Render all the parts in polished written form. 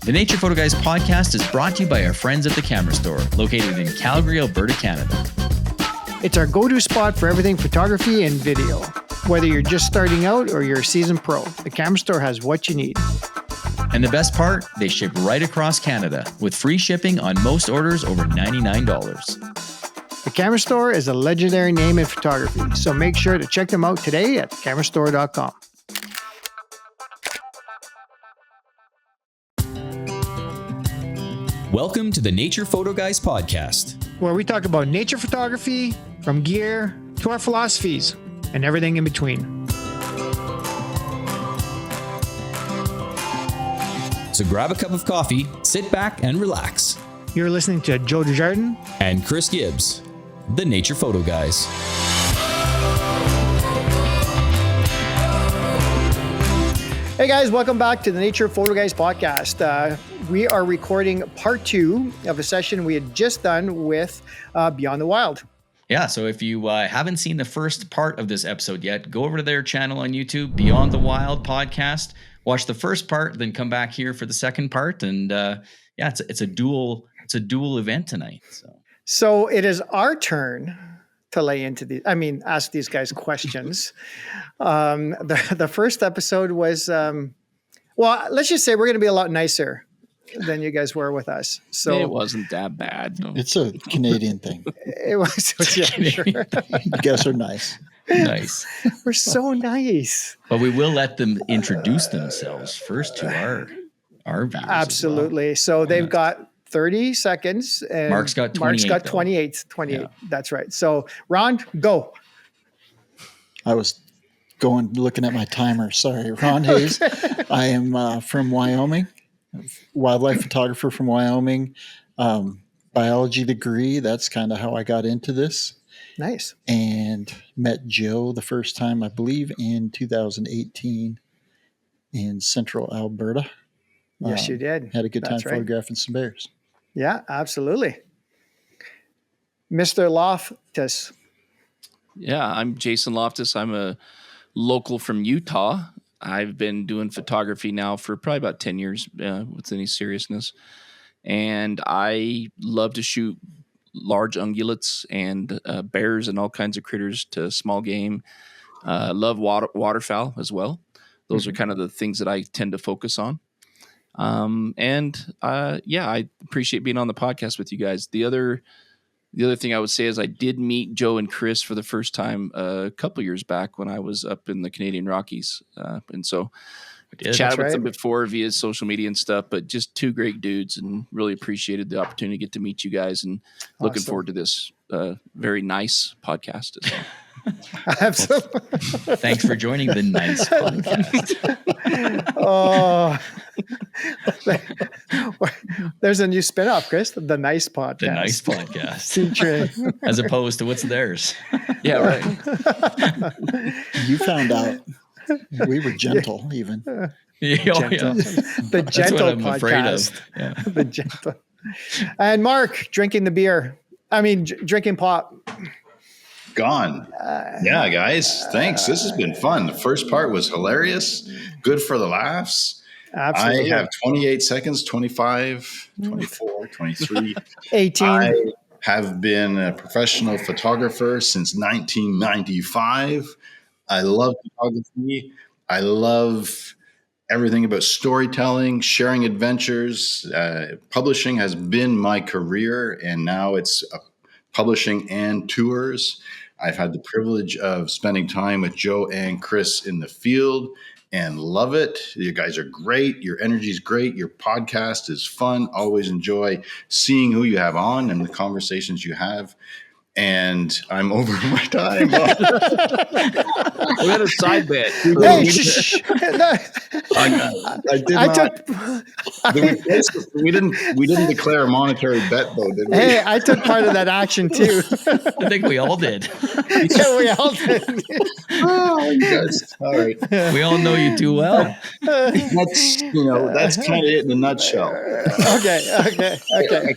The Nature Photo Guys podcast is brought to you by our friends at the Camera Store, located in Calgary, Alberta, Canada. It's our go-to spot for everything photography and video. Whether you're just starting out or you're a seasoned pro, the Camera Store has what you need. And the best part, they ship right across Canada with free shipping on most orders over $99. The Camera Store is a legendary name in photography, so make sure to check them out today at camerastore.com. Welcome to the Nature Photo Guys podcast, where we talk about nature photography, from gear to our philosophies and everything in between. So grab a cup of coffee, sit back and relax. You're listening to Joe Desjardins and Chris Gibbs, the Nature Photo Guys. Hey guys, welcome back to the Nature Photo Guys podcast. We are recording part 2 of a session we had just done with Beyond the Wild. Yeah, so if you haven't seen the first part of this episode yet, go over to their channel on YouTube, Beyond the Wild podcast. Watch the first part, then come back here for the second part. And it's a dual event tonight. So it is our turn to lay into ask these guys questions. The first episode was, let's just say we're going to be a lot nicer than you guys were with us. So it wasn't that bad. No. It's a Canadian thing. It was, yeah, sure. You guys are nice. Nice. We're so nice. But we will let them introduce themselves first to our viewers. Absolutely. Well. So they've got 30 seconds. And Mark's got 28. 28. Yeah. That's right. So Ron, go. I was looking at my timer. Sorry. Ron Hayes. I am from Wyoming, wildlife photographer from Wyoming, biology degree. That's kind of how I got into this. Nice. And met Joe the first time, I believe, in 2018 in central Alberta. Yes, you did. Had a good time photographing some bears. Yeah, absolutely. Mr. Loftus. Yeah, I'm Jason Loftus. I'm a local from Utah. I've been doing photography now for probably about 10 years with any seriousness. And I love to shoot large ungulates and bears and all kinds of critters to small game. Love waterfowl as well. Those are kind of the things that I tend to focus on. I appreciate being on the podcast with you guys. The other thing I would say is I did meet Joe and Chris for the first time a couple years back when I was up in the Canadian Rockies. And so I chatted with them before via social media and stuff, but just two great dudes and really appreciated the opportunity to get to meet you guys and looking forward to this very nice podcast as well. Absolutely. Well, thanks for joining the nice podcast. There's a new spinoff, Chris. The Nice Podcast. The Nice Podcast. As opposed to what's theirs. Yeah, right. You found out we were gentle, even. Gentle. The Gentle I'm Podcast. Afraid of. Yeah. The Gentle. And Mark drinking drinking pop. Gone. Yeah, guys. Thanks. This has been fun. The first part was hilarious. Good for the laughs. Absolutely. I have 28 seconds, 25, 24, 23. 18. I have been a professional photographer since 1995. I love photography. I love everything about storytelling, sharing adventures. Publishing has been my career, and now it's publishing and tours. I've had the privilege of spending time with Joe and Chris in the field and love it. You guys are great. Your energy is great. Your podcast is fun. Always enjoy seeing who you have on and the conversations you have. And I'm over my time. We had a side bet. Hey, shh. We didn't declare a monetary bet though, did we? Hey, I took part of that action too. I think we all did. Yeah, we all did. Oh, you guys. All right. We all know you too well. That's kind of it in a nutshell. Okay.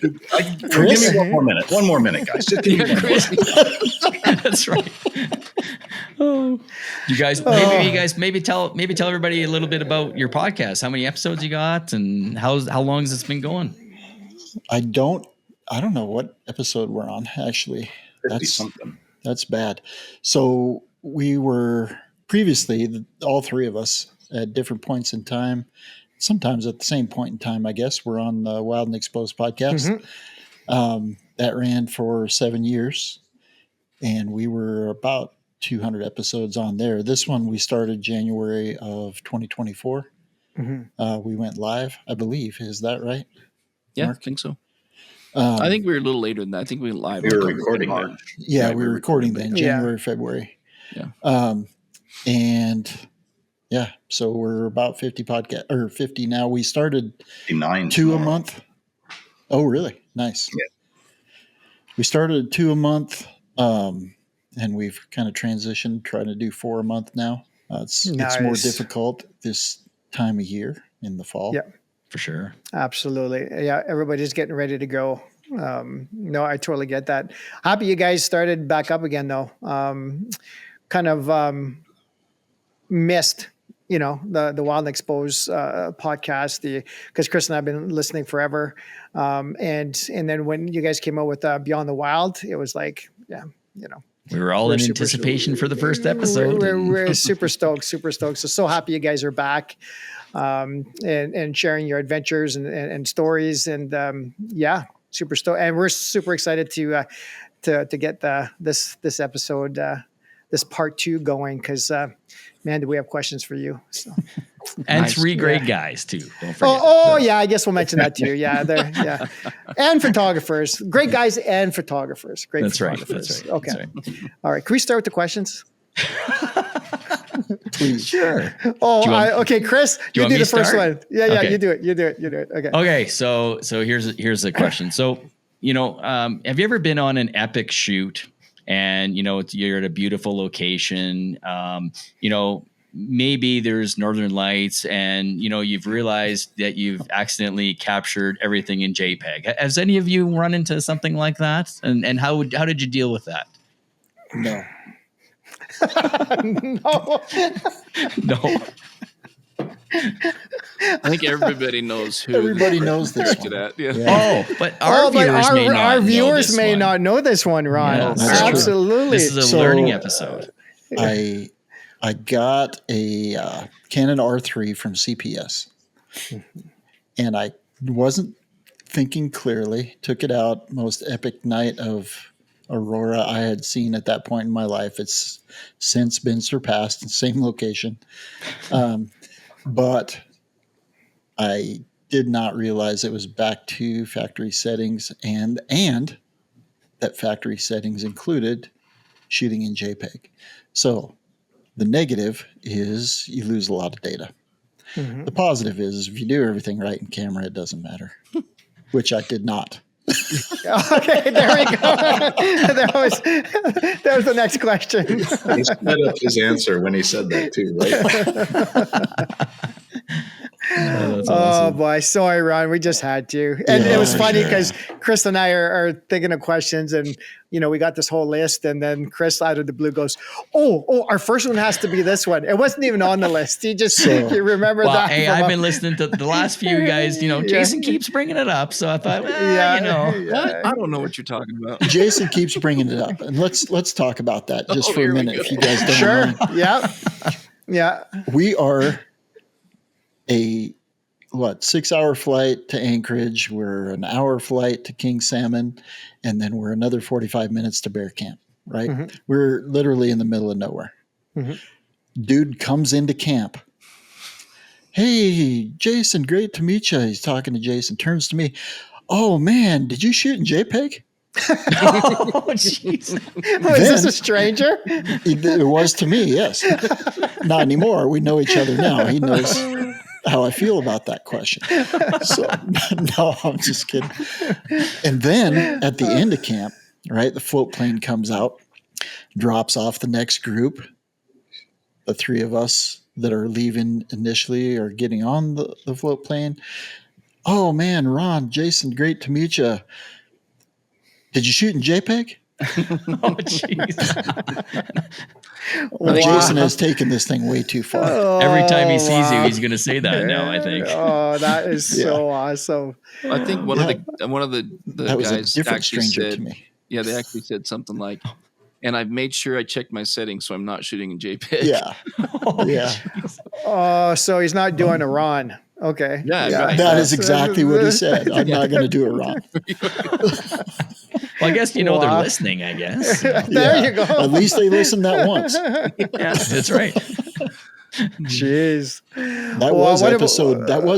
Give me one more minute, guys. Just give me one. crazy. That's right. Oh, you guys, maybe tell everybody a little bit about your podcast. How many episodes you got, and how long has it been going? I don't know what episode we're on, actually. 50 something. That's bad. So we were previously, all three of us, at different points in time, sometimes at the same point in time, I guess, we're on the Wild and Exposed podcast. That ran for 7 years, and we were about 200 episodes on there. This one we started January of 2024. We went live, I believe. Is that right? Yeah, Mark? I think so. I think we were a little later than that. I think we went live. We were recording then. March. Yeah, Right, we were recording then, January, February. Yeah. And yeah, so we're about 50 now. We started 59 2 a tomorrow. month. Oh, really? Nice. Yeah. We started 2 a month, and we've kind of transitioned, trying to do 4 a month now. It's more difficult this time of year in the fall. Yeah, For sure. absolutely. Yeah, everybody's getting ready to go. No, I totally get that. Happy you guys started back up again, though. Kind of missed, the Wild and Exposed podcast, because Chris and I have been listening forever. And then when you guys came out with Beyond the Wild, it was like, We were all in anticipation for the first episode. We're super stoked. So happy you guys are back, and sharing your adventures and stories, and super stoked. And we're super excited to get this episode, this part 2 going, because man, do we have questions for you? So. And Nice. 3 great guys too. Don't forget. Yeah, I guess we'll mention that too. Yeah, and photographers, great guys, and photographers, great. That's right. photographers. That's right. Okay, That's right. all right. Can we start with the questions? Please. Sure. Okay, Chris, you want do me the to first start? one. Yeah, Okay. you do it. Okay. Okay, so here's a question. So have you ever been on an epic shoot, and you're at a beautiful location, maybe there's northern lights, and you've realized that you've accidentally captured everything in JPEG. Has any of you run into something like that, and how did you deal with that? No. No. No. I think everybody knows who. Everybody knows this to one. that. Yeah. Oh, but our viewers may not our know viewers this may one. not know this one, Ron. Yeah, that's true. Absolutely. This is a So- learning episode. I got a Canon R3 from CPS, and I wasn't thinking clearly. Took it out. Most epic night of aurora I had seen at that point in my life. It's since been surpassed in the same location, but I did not realize it was back to factory settings, and that factory settings included shooting in JPEG. So the negative is you lose a lot of data. Mhm. The positive is if you do everything right in camera, it doesn't matter, which I did not. Okay, there we go. that was the next question. He set up his answer when he said that too, right? That's Oh awesome. boy, sorry, Ron. We just had to, and Yeah, it was funny sure. because Chris and I are thinking of questions, and we got this whole list, and then Chris out of the blue goes, "Oh, our first one has to be this one." It wasn't even on the list. He just you remember Well, that? hey, from I've been listening to the last few guys. Jason keeps bringing it up, so I thought, What? I don't know what you're talking about. Jason keeps bringing it up, and let's talk about that just Oh, for a here we minute, go. if you guys don't Sure. mind. Yeah. We are a 6-hour flight to Anchorage. We're an hour flight to King Salmon, and then we're another 45 minutes to Bear Camp. Right? Mhm. We're literally in the middle of nowhere. Mhm. Dude comes into camp. Hey, Jason, great to meet you. He's talking to Jason. Turns to me. Oh man, did you shoot in JPEG? Oh, jeez. Was this a stranger? It was to me, yes. Not anymore. We know each other now. He knows how I feel about that question. So, no, I'm just kidding. And then at the end of camp, right, the float plane comes out, drops off the next group. The 3 of us that are leaving initially are getting on the float plane. Oh, man, Ron, Jason, great to meet you. Did you shoot in JPEG? Oh, jeez. Well, Wow. Jason has taken this thing way too far. Every time he sees you, wow. he's going to say that now, I think. Oh, that is so awesome. I think one of the That was a guys different actually stranger said, to me. yeah, they actually said something like, and I've made sure I checked my settings so I'm not shooting in JPEG. Yeah. Oh, Yeah. jeez. Oh, so he's not doing a Ron. Okay. Yeah, right. That That's- is exactly what he said. I'm not going to do it wrong. Well, I guess, Wow. they're listening, I guess. There Yeah. you go. At least they listened that once. Yeah, that's right. Jeez. That was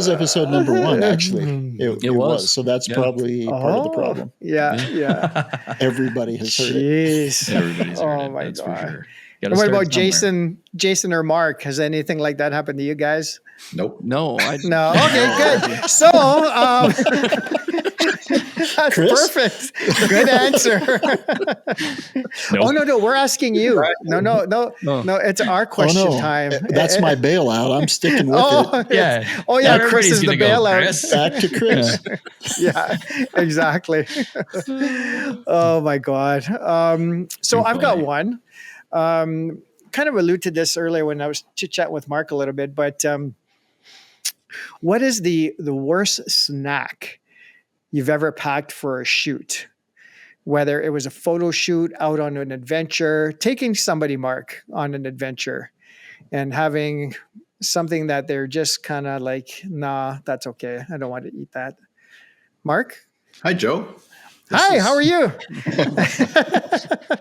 episode number 1, actually. It was. was. So that's Yeah. probably part of the problem. Yeah. Everybody has heard it. Jeez. Everybody's heard Oh it, my that's God. for sure. And what about Jason or Mark? Has anything like that happened to you guys? Nope. No, No. Okay, good. So, that's Chris? perfect. Good answer. Nope. Oh no, we're asking you. No, it's our question time. That's my bailout. I'm sticking with it. Yeah. Oh yeah, Chris Everybody's is the gonna go, bailout. Chris. Back to Chris. Yeah, exactly. Oh my God. So Too I've got funny. one. Kind of alluded to this earlier when I was chit-chatting with Mark a little bit, but what is the worst snack you've ever packed for a shoot? Whether it was a photo shoot, out on an adventure, taking somebody, Mark, on an adventure and having something that they're just kind of like, nah, that's okay. I don't want to eat that. Mark? Hi, Joe. Hi, how are you?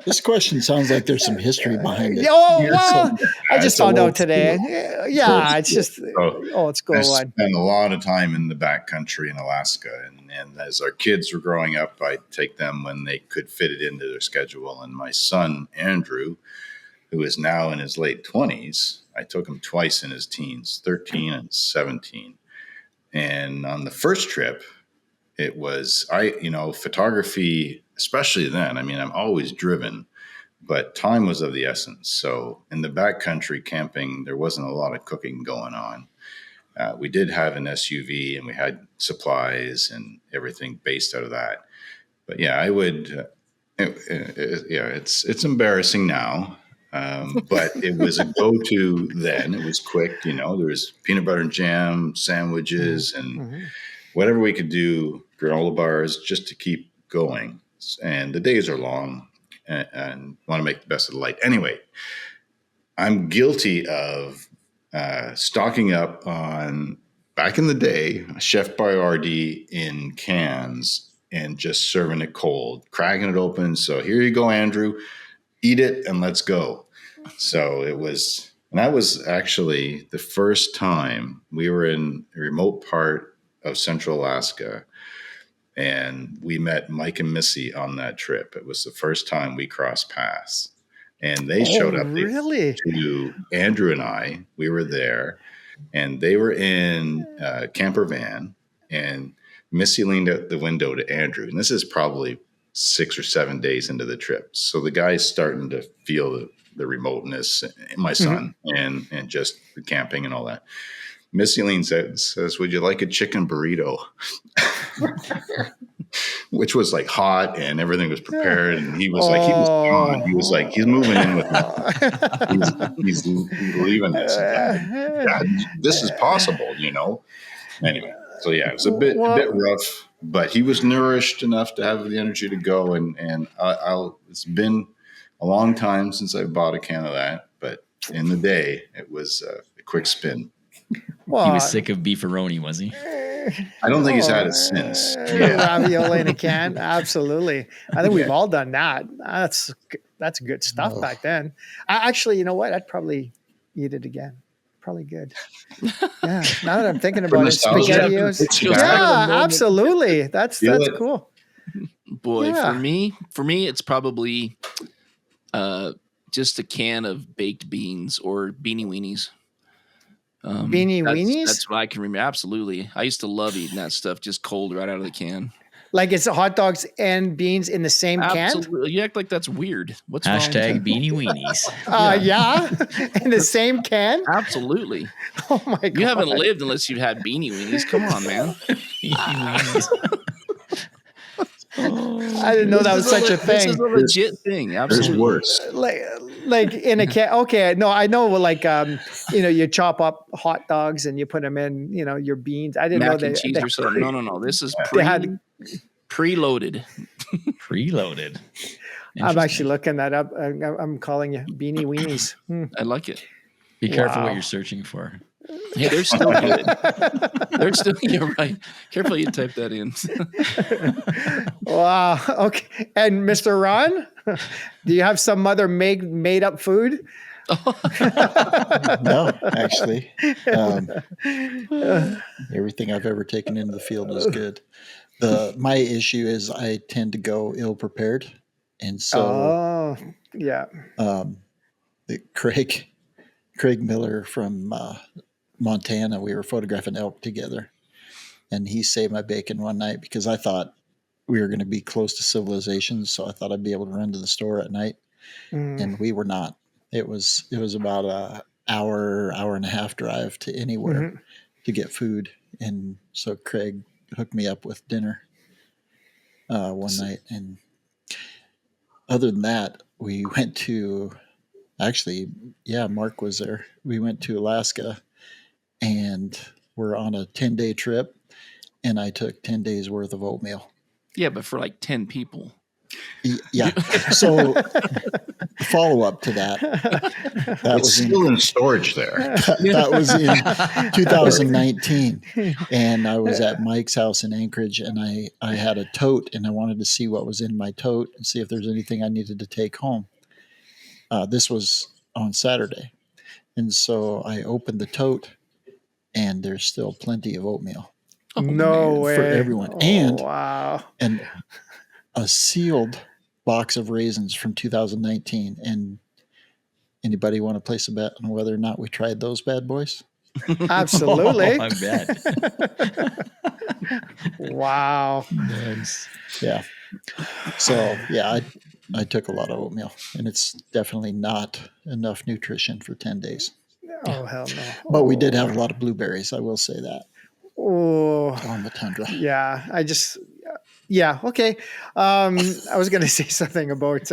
This question sounds like there's some history behind it. Oh, well, I just It's a found out little today. cool. Yeah, it's just, let's go I on. spent a lot of time in the backcountry in Alaska, and as our kids were growing up, I'd take them when they could fit it into their schedule. And my son, Andrew, who is now in his late 20s, I took him twice in his teens, 13 and 17. And on the first trip, it was, photography, especially then, I'm always driven, but time was of the essence. So in the backcountry camping, there wasn't a lot of cooking going on. We did have an SUV and we had supplies and everything based out of that. But yeah, I would, it's embarrassing now. But it was a go-to then. It was quick, there was peanut butter and jam, sandwiches, and whatever we could do, granola bars, just to keep going. And the days are long and want to make the best of the light. Anyway, I'm guilty of stocking up on, back in the day, Chef Boyardee in cans and just serving it cold, cracking it open. So here you go, Andrew, eat it and let's go. So it was, and that was actually the first time we were in a remote part of Central Alaska, and we met Mike and Missy on that trip. It was the first time we crossed paths, and they showed up Really? to Andrew and I. We were there, and they were in a camper van, and Missy leaned out the window to Andrew, and this is probably 6 or 7 days into the trip. So the guy's starting to feel the remoteness, my son, and just the camping and all that. Missy leans out and says, "Would you like a chicken burrito?" Which was like hot and everything was prepared. And he was like, he was gone. He was like, he's moving in with me. He's leaving this. God, this is possible, Anyway, so yeah, it was a bit rough, but he was nourished enough to have the energy to go. And it's been a long time since I bought a can of that, but in the day, it was a quick spin. Well, He was sick of beefaroni, was he? I don't think he's had it since. Ravioli in a can. Absolutely. I think we've all done that. That's good stuff back then. Actually, you know what? I'd probably eat it again. Probably good. Yeah. Now that I'm thinking about it, SpaghettiOs. Yeah, absolutely. That's cool. Boy, for me, it's probably just a can of baked beans or beanie weenies. Beanie weenies? That's what I can remember. Absolutely. I used to love eating that stuff just cold right out of the can. Like it's hot dogs and beans in the same can? Absolutely. You act like that's weird. What's Hashtag beanie weenies. Yeah. In the same can? Absolutely. Oh my God. You haven't lived unless you've had beanie weenies. Come on, man. Beanie weenies. I didn't know that was such a This is thing. a legit thing. There's Absolutely. worse. Like in a can. Okay, no, I know. Like you chop up hot dogs and you put them in, your beans. I didn't know Mac and cheese or something. No. This is they had. preloaded. Preloaded. I'm Interesting. actually looking that up. I'm calling you beanie weenies. I like it. Be careful Wow. what you're searching for. Hey, they're still good. They're still. You're right. Careful, you type that in. Wow. Okay. And Mr. Ron, do you have some other made up food? No, actually, everything I've ever taken into the field is good. My issue is I tend to go ill prepared, and so Oh, yeah. Craig Miller from Montana, we were photographing elk together, and he saved my bacon one night because I thought we were going to be close to civilization, so I thought I'd be able to run to the store at night, and we were not. It was about a hour and a half drive to anywhere to get food, and so Craig hooked me up with dinner one night, and other than that, we went to. Actually, yeah, Mark was there. We went to Alaska, and we're on a 10-day trip, and I took 10 days worth of oatmeal. Yeah, but for like 10 people. Yeah. So follow up to that. It's still in storage there. That was in 2019, and I was at Mike's house in Anchorage, and I had a tote, and I wanted to see what was in my tote and see if there's anything I needed to take home. This was on Saturday, and so I opened the tote, and there's still plenty of oatmeal. No way. For everyone. Oh, wow. And a sealed box of raisins from 2019. And anybody want to place a bet on whether or not we tried those bad boys? Absolutely. Oh, I bet. Wow. Nice. Yeah. So, yeah, I took a lot of oatmeal, and it's definitely not enough nutrition for 10 days. Oh, hell no. But we did have a lot of blueberries, I will say that, Oh, on the tundra. yeah. Yeah. Okay. I was going to say something about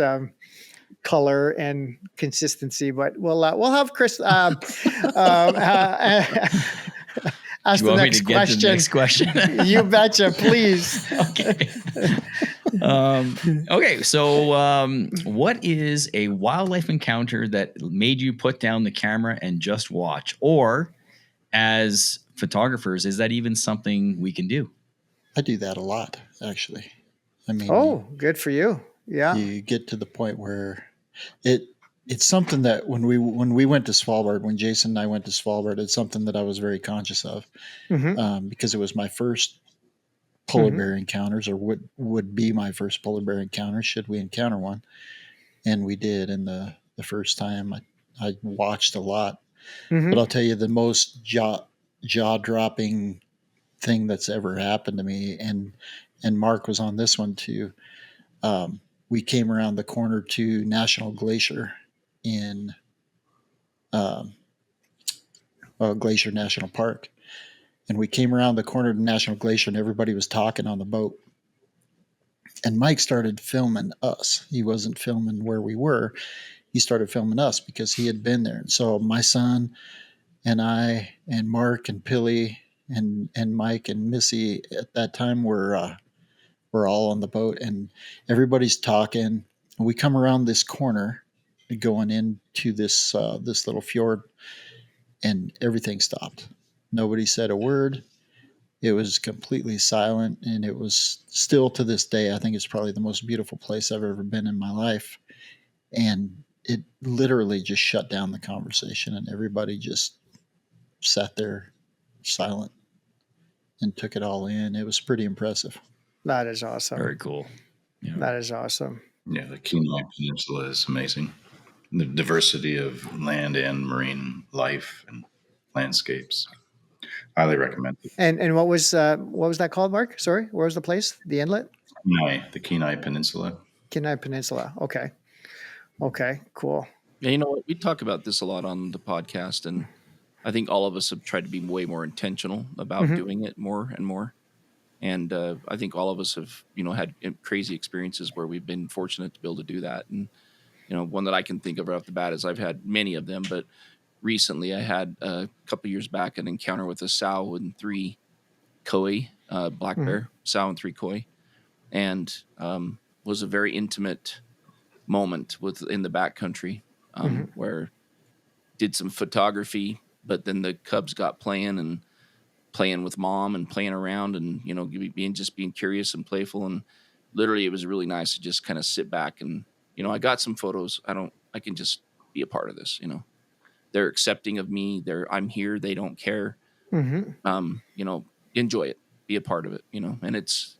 color and consistency, but we'll have Chris ask You the want me next to get to the question. next question? You betcha, please. Okay. Okay. So, what is a wildlife encounter that made you put down the camera and just watch? Or, as photographers, is that even something we can do? I do that a lot, actually. I mean, Oh, good for you. Yeah. you get to the point where it's something that when we went to Svalbard, when Jason and I went to Svalbard, it's something that I was very conscious of because it was my first polar bear encounters, or would be my first polar bear encounter should we encounter one, and we did. And the first time I watched a lot, but I'll tell you the most jaw-dropping thing that's ever happened to me, and Mark was on this one too. We came around the corner to National Glacier in Glacier National Park. And we came around the corner to National Glacier, and everybody was talking on the boat. And Mike started filming us. He wasn't filming where we were. He started filming us because he had been there. And so my son and I and Mark and Pilly and Mike and Missy at that time were all on the boat, and everybody's talking. We come around this corner going into this little fjord, and everything stopped. Nobody said a word. It was completely silent, and it was still to this day, I think it's probably the most beautiful place I've ever been in my life. And it literally just shut down the conversation, and everybody just sat there silent and took it all in. It was pretty impressive. That is awesome. Very cool. Yeah. That is awesome. Yeah, the Kenai Peninsula is amazing. The diversity of land and marine life and landscapes. Highly recommend it. And what was that called, Mark? Sorry, where was the place? The inlet? The Kenai Peninsula. Kenai Peninsula. Okay. Okay, cool. Yeah, you know what? We talk about this a lot on the podcast, and I think all of us have tried to be way more intentional about doing it more and more. And I think all of us have, had crazy experiences where we've been fortunate to be able to do that. And, one that I can think of right off the bat is I've had many of them, but recently I had a couple of years back an encounter with a sow and 3 koi, black bear, sow and 3 koi, and was a very intimate moment in the backcountry where did some photography, but then the cubs got playing with mom and playing around and, being curious and playful. And literally it was really nice to just kind of sit back and, I got some photos. I can just be a part of this, they're accepting of me. I'm here. They don't care. Enjoy it, be a part of it, and it's,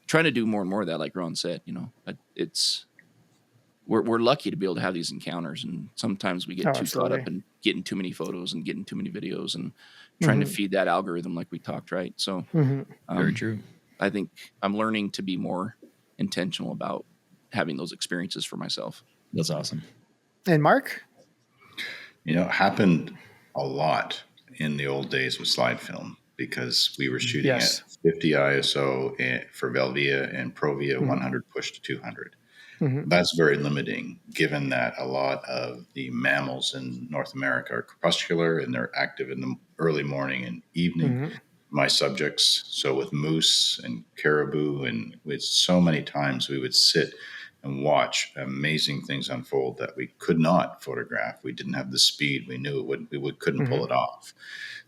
trying to do more and more of that. Like Ron said, we're lucky to be able to have these encounters, and sometimes we get too caught up in getting too many photos and getting too many videos and trying to feed that algorithm like we talked, right? So very true. I think I'm learning to be more intentional about having those experiences for myself. That's awesome. And Mark? It happened a lot in the old days with slide film because we were shooting at 50 ISO for Velvia and Provia 100 push to 200. That's very limiting, given that a lot of the mammals in North America are crepuscular and they're active in the early morning and evening. My subjects, so with moose and caribou, and with so many times we would sit and watch amazing things unfold that we could not photograph. We didn't have the speed. We knew we couldn't pull it off.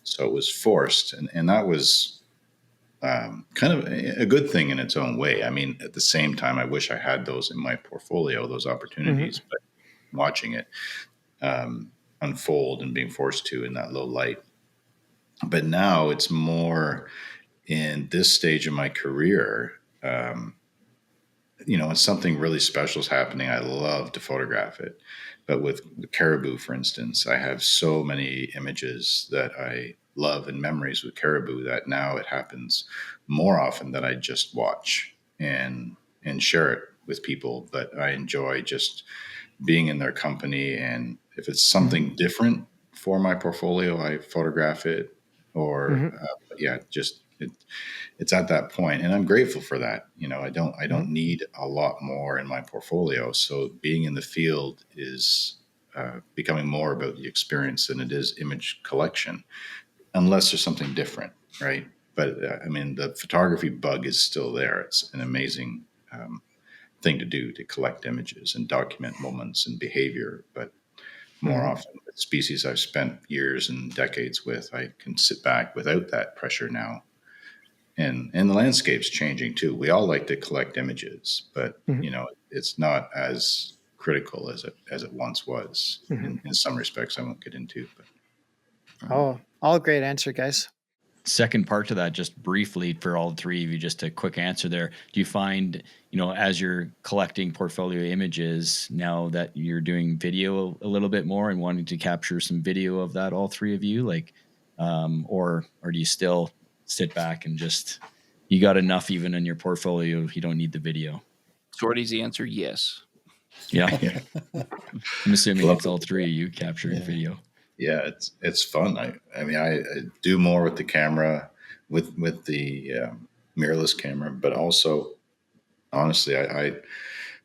So it was forced, and that was kind of a good thing in its own way. I mean, at the same time, I wish I had those in my portfolio, those opportunities, but watching it unfold and being forced to in that low light. But now it's more in this stage of my career, when something really special is happening, I love to photograph it. But with caribou, for instance, I have so many images that I love and memories with caribou that now it happens more often that I just watch and share it with people. But I enjoy just being in their company. And if it's something different for my portfolio, I photograph it. Or it's at that point, and I'm grateful for that. I don't need a lot more in my portfolio. So being in the field is becoming more about the experience than it is image collection, unless there's something different, right? But the photography bug is still there. It's an amazing thing to do, to collect images and document moments and behavior, but more often with species I've spent years and decades with, I can sit back without that pressure now. And the landscape's changing too. We all like to collect images, but it's not as critical as it once was in some respects I won't get into. But all great answer, guys. Second part to that, just briefly for all 3 of you, just a quick answer there. Do you find, as you're collecting portfolio images, now that you're doing video a little bit more and wanting to capture some video of that, all 3 of you, or do you still sit back and just, you got enough even in your portfolio, you don't need the video? Short, easy answer, yes. Yeah. I'm assuming it's all 3 of you capturing video. Yeah, it's fun. I do more with the camera, with the mirrorless camera, but also, honestly, I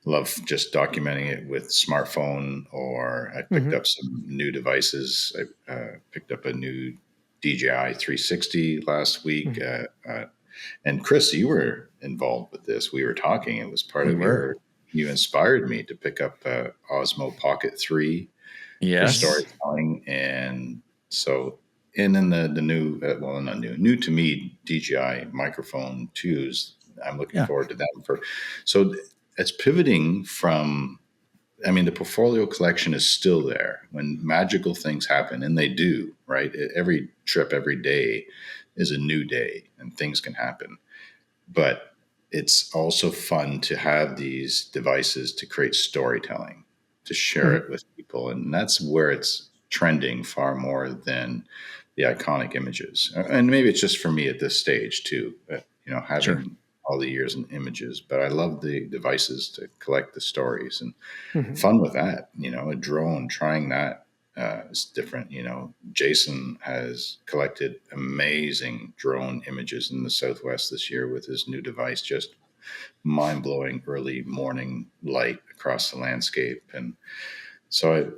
love just documenting it with smartphone. Or I picked up some new devices. I picked up a new DJI 360 last week, and Chris, you were involved with this. We were talking. It was part of you inspired me to pick up Osmo Pocket 3. For storytelling. And so, and then the new, not new to me, DJI microphone 2s, I'm looking forward to them. So it's pivoting from, the portfolio collection is still there when magical things happen, and they do, right? Every trip, every day is a new day and things can happen. But it's also fun to have these devices to create storytelling, to share it with people. And that's where it's trending far more than the iconic images. And maybe it's just for me at this stage too, having all the years in images, but I love the devices to collect the stories and fun with that, a drone, trying that is different. You know, Jason has collected amazing drone images in the Southwest this year with his new device, just mind-blowing early morning light across the landscape. And so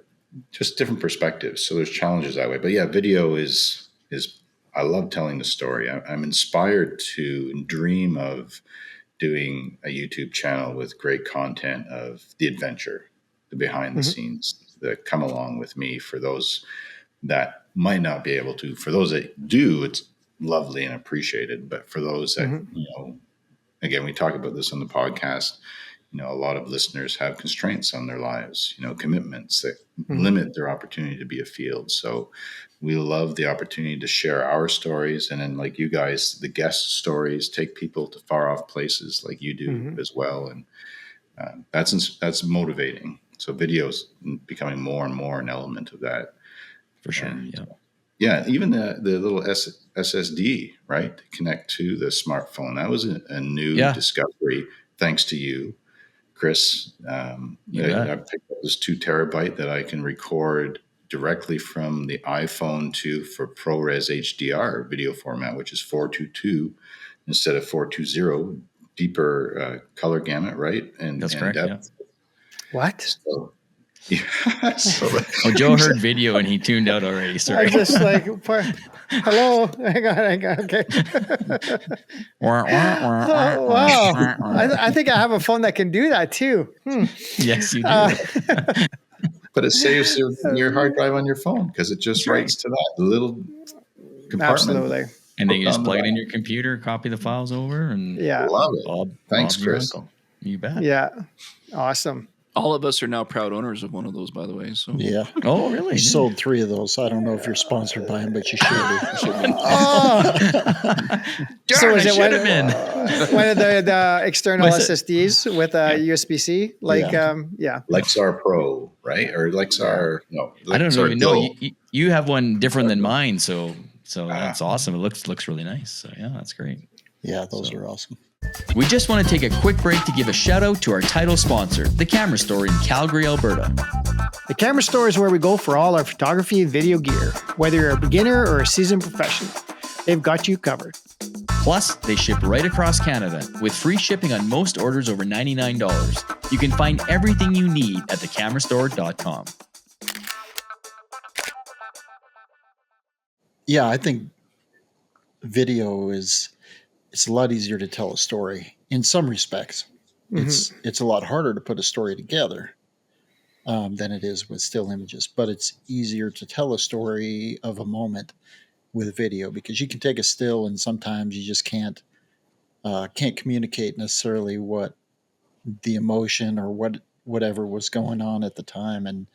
just different perspectives. So there's challenges that way. But yeah, video is I love telling the story. I'm inspired to dream of doing a YouTube channel with great content of the adventure, the behind the scenes that come along with me. For those that might not be able to, for those that do, it's lovely and appreciated. But for those that, you know, again, we talk about this on the podcast, you know, a lot of listeners have constraints on their lives, you know, commitments that limit their opportunity to be afield. So we love the opportunity to share our stories. And then, like you guys, the guest stories, take people to far off places like you do as well. And that's motivating. So video's becoming more and more an element of that. For sure. And, yeah, even the little SSD, right, to connect to the smartphone. That was a new discovery, thanks to you, Chris. I picked up this 2 terabyte that I can record directly from the iPhone for ProRes HDR video format, which is 422 instead of 420, deeper color gamut, right? And that's correct. Depth. Yeah. What? So, yeah. So, Joe heard video and he tuned out already. Sorry. I just like, hello. Hang on. Okay. Oh, wow. I think I have a phone that can do that too. Yes, you do. But it saves your hard drive on your phone because it just writes to that little compartment. Absolutely. And then you just plug it in your computer, copy the files over, and love it. Thanks, Chris. You bet. Yeah. Awesome. All of us are now proud owners of one of those, by the way. So Yeah. Oh, really? You sold 3 of those. I don't know if you're sponsored by them, but you should be. So is it should have been one of the external SSDs with a USB-C? Like, Lexar Pro, right? Or Lexar? No, I don't even know. You have one different than mine, so that's awesome. It looks really nice. So yeah, that's great. Yeah, those are awesome. We just want to take a quick break to give a shout out to our title sponsor, The Camera Store in Calgary, Alberta. The Camera Store is where we go for all our photography and video gear. Whether you're a beginner or a seasoned professional, they've got you covered. Plus, they ship right across Canada with free shipping on most orders over $99. You can find everything you need at thecamerastore.com. Yeah, I think video it's a lot easier to tell a story in some respects. It's a lot harder to put a story together than it is with still images, but it's easier to tell a story of a moment with video because you can take a still and sometimes you just can't communicate necessarily what the emotion or whatever was going on at the time. And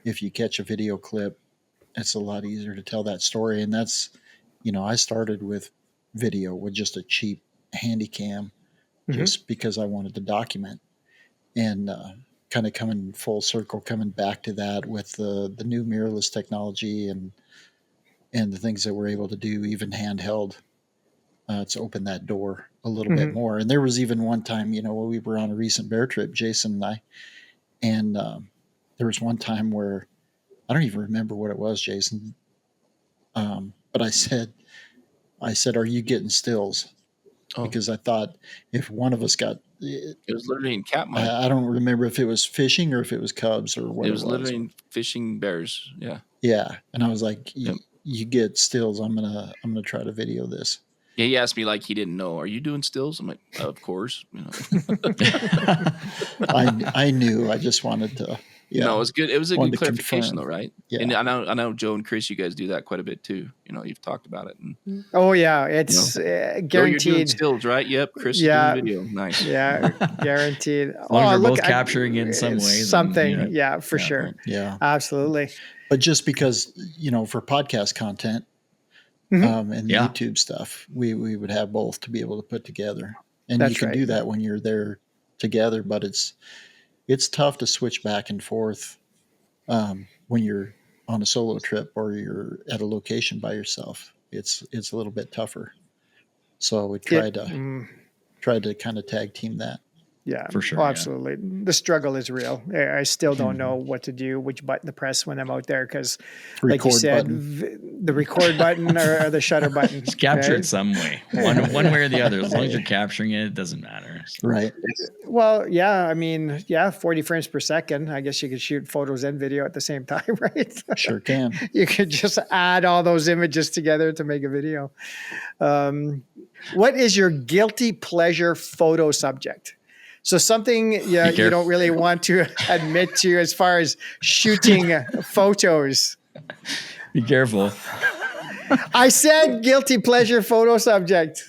if you catch a video clip, it's a lot easier to tell that story. And that's, I started with video with just a cheap handy cam just because I wanted to document, and kind of coming full circle, coming back to that with the new mirrorless technology and the things that we're able to do, even handheld. It's opened that door a little bit more. And there was even one time, when we were on a recent bear trip, Jason and I, and there was one time where I don't even remember what it was, Jason. But I said, are you getting stills? Because I thought if one of us got it was literally in cat mode. I don't remember if it was fishing or if it was cubs or what it was. It was literally in fishing bears. Yeah. Yeah. And I was like, you get stills. I'm going to try to video this. Yeah. He asked me like he didn't know. Are you doing stills? I'm like, of course. I knew. I just wanted to. Yeah. No, it was good. It was a good clarification, though, right? Yeah. And I know, Joe and Chris, you guys do that quite a bit too. You've talked about it. And, oh yeah, it's guaranteed. You're doing stills, right? Yep, Chris. Yeah, is doing video. Nice. Yeah, guaranteed. As long as we're both capturing in some way. Something, for sure. Right. Yeah, absolutely. But just because for podcast content and the YouTube stuff, we would have both to be able to put together, and you can do that when you're there together. But it's tough to switch back and forth when you're on a solo trip or you're at a location by yourself. It's a little bit tougher. So we tried to kind of tag team that. Yeah, For sure, oh, yeah. absolutely. The struggle is real. I still don't know what to do, which button to press when I'm out there because, like you Record said, button. the record button or the shutter button. Just capture right? it some way, one way or the other. As long as you're capturing it, it doesn't matter. So, Right. Well, yeah, I mean, yeah, 40 frames per second. I guess you could shoot photos and video at the same time, right? Sure can. You could just add all those images together to make a video. What is your guilty pleasure photo subject? So something you don't really want to admit to as far as shooting photos. Be careful. I said guilty pleasure photo subject.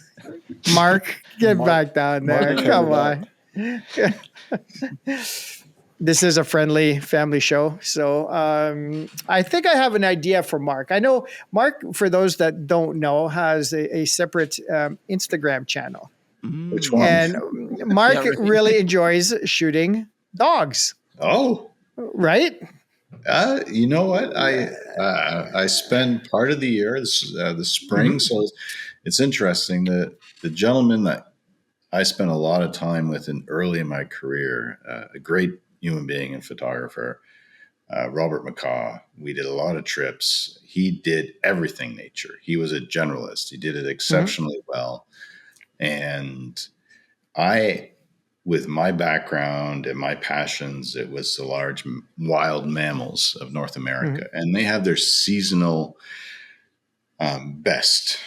Mark, get back down there. Mark Come covered on. This is a friendly family show. So I think I have an idea for Mark. I know Mark, for those that don't know, has a separate Instagram channel. Which one? And Mark Yeah, right. really enjoys shooting dogs, Oh, right? you know what? I spend part of the year, the spring, so it's interesting that the gentleman that I spent a lot of time with early in my career, a great human being and photographer, Robert McCaw. We did a lot of trips. He did everything nature. He was a generalist. He did it exceptionally well. And I, with my background and my passions, it was the large wild mammals of North America. And they have their seasonal best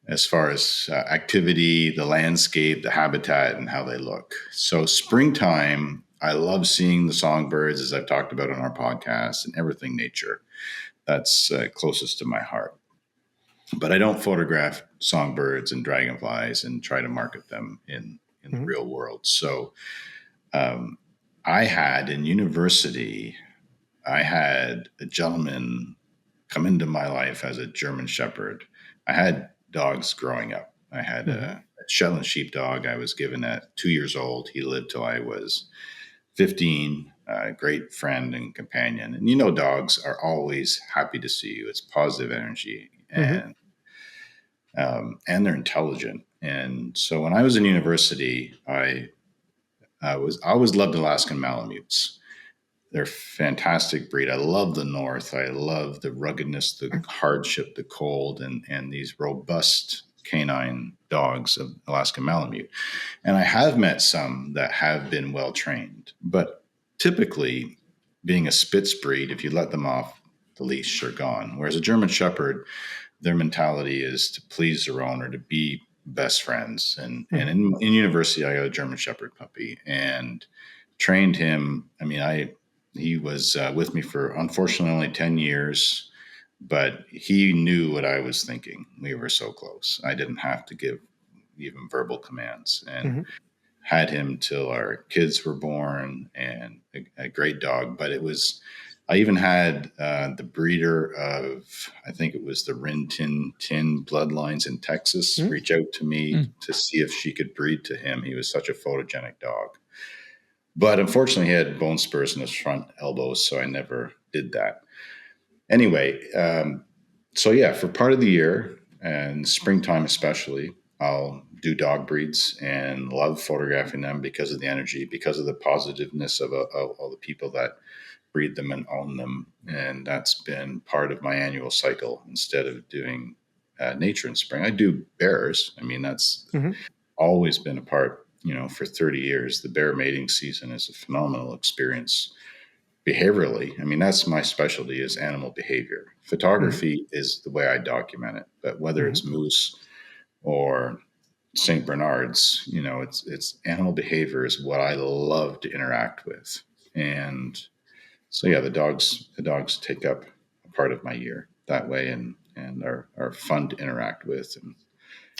as far as activity, the landscape, the habitat, and how they look. So springtime, I love seeing the songbirds, as I've talked about on our podcast, and everything nature. That's closest to my heart. But I don't photograph songbirds and dragonflies and try to market them in the real world. So I had in university, I had a gentleman come into my life as a German Shepherd. I had dogs growing up. I had a Shetland sheepdog I was given at 2 years old. He lived till I was 15. A great friend and companion. And you know, dogs are always happy to see you. It's positive energy, and they're intelligent. And so when I was in university, I always loved Alaskan Malamutes. They're a fantastic breed. I love the North. I love the ruggedness, the hardship, the cold, and these robust canine dogs of Alaskan Malamute. And I have met some that have been well trained, but typically being a Spitz breed, if you let them off the leash, they're gone. Whereas a German Shepherd, their mentality is to please their owner, to be best friends. And in university, I got a German Shepherd puppy and trained him. I mean, he was with me for unfortunately only 10 years, but he knew what I was thinking. We were so close. I didn't have to give even verbal commands, and had him till our kids were born, and a great dog. But I even had the breeder of, I think it was the Rin Tin bloodlines in Texas, reach out to me to see if she could breed to him. He was such a photogenic dog. But unfortunately, he had bone spurs in his front elbows, so I never did that. Anyway, so yeah, for part of the year, and springtime especially, I'll do dog breeds and love photographing them because of the energy, because of the positiveness of all the people that breed them and own them. And that's been part of my annual cycle instead of doing nature in spring. I do bears. I mean, that's always been a part, for 30 years. The bear mating season is a phenomenal experience behaviorally. I mean, that's my specialty, is animal behavior. Photography is the way I document it, but whether it's moose or St. Bernards, it's animal behavior is what I love to interact with. And so, yeah, the dogs take up a part of my year that way, and are fun to interact with and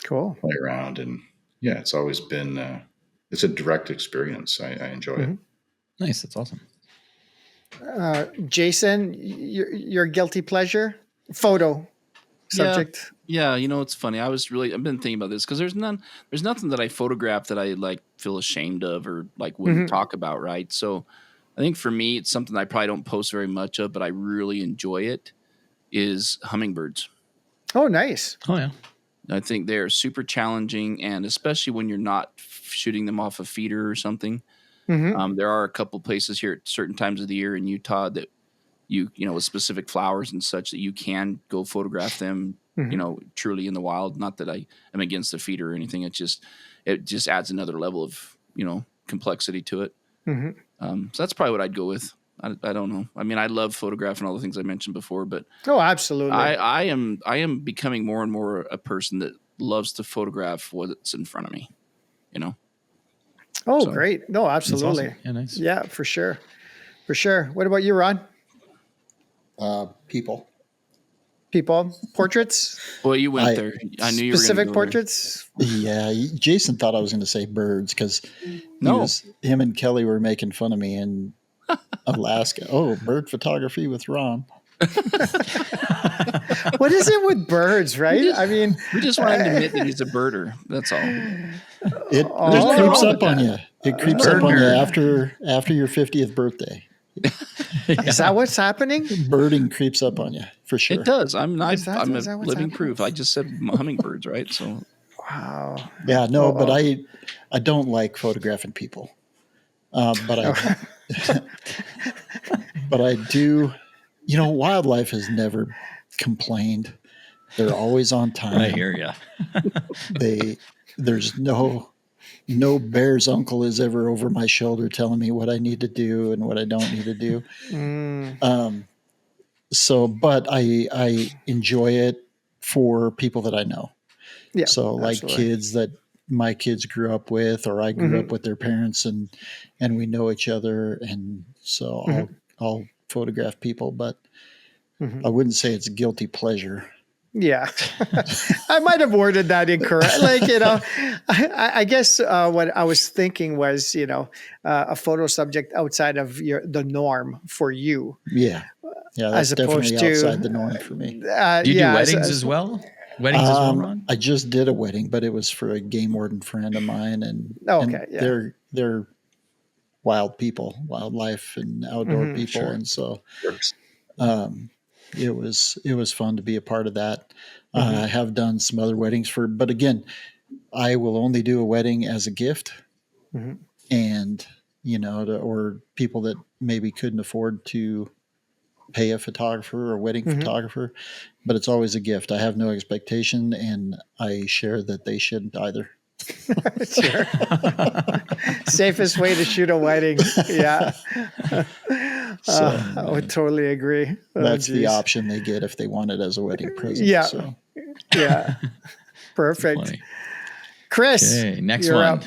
play around. And yeah, it's always been, it's a direct experience. I enjoy it. Nice. That's awesome. Jason, your guilty pleasure photo subject. Yeah, it's funny. I've been thinking about this because there's nothing that I photograph that I feel ashamed of or wouldn't talk about, right? So I think for me, it's something I probably don't post very much of, but I really enjoy it, is hummingbirds. Oh, nice. Oh, yeah. I think they're super challenging, and especially when you're not shooting them off a feeder or something. Mhm. There are a couple places here at certain times of the year in Utah that you know, with specific flowers and such that you can go photograph them, you Mhm. know, truly in the wild. Not that I am against the feeder or anything. It just adds another level of, you know, complexity to it. Mhm. So that's probably what I'd go with. I don't know. I mean, I love photographing all the things I mentioned before, but Oh, absolutely. I am becoming more and more a person that loves to photograph what's in front of me, you know? Oh, So, great. No, That's absolutely. awesome. Yeah, nice. Yeah, for sure. For sure. What about you, Ron? People. People, portraits, boy, you went I- there. I knew you were going to specific go portraits. Yeah, Jason thought I was going to say birds because No. him and Kelly were making fun of me in Alaska. Oh, bird photography with Ron. What is it with birds, right? I mean, We just want him to admit that he's a birder. That's all. It Oh. creeps wrong up with on that. you. It creeps up bird on you nerd. after your 50th birthday. is that what's happening? Birding creeps up on you for sure. It does. I'm Is that a what's living happening? proof. I just said hummingbirds, right? So Wow. Yeah, no, Oh, but oh. I don't like photographing people. But I do. You know, wildlife has never complained. They're always on time. I hear you. There's no bear's uncle is ever over my shoulder telling me what I need to do and what I don't need to do. Mm, But I enjoy it for people that I know. yeah. So like absolutely. kids that my kids grew up with, or I grew up with their parents, and we know each other, and so I'll photograph people, but Mhm. I wouldn't say it's a guilty pleasure. Yeah, I might have worded that incorrect. Like, you know, I guess what I was thinking was, you know, a photo subject outside of the norm for you, Yeah, as that's definitely opposed to outside the norm for me. Do you do yeah, weddings as well? Weddings as well, Ron? I just did a wedding, but it was for a game warden friend of mine, and Okay, yeah. they're wild people, wildlife and outdoor people, sure. and so Works. it was fun to be a part of that. I have done some other weddings but again, I will only do a wedding as a gift, and you know, or people that maybe couldn't afford to pay a photographer or wedding photographer, but it's always a gift. I have no expectation, and I share that they shouldn't either. Sure. Safest way to shoot a wedding. Yeah. I would totally agree. Oh, That's the geez. option they get if they want it as a wedding present. Yeah. So Yeah. Perfect. Funny. Chris, Okay, next you're one.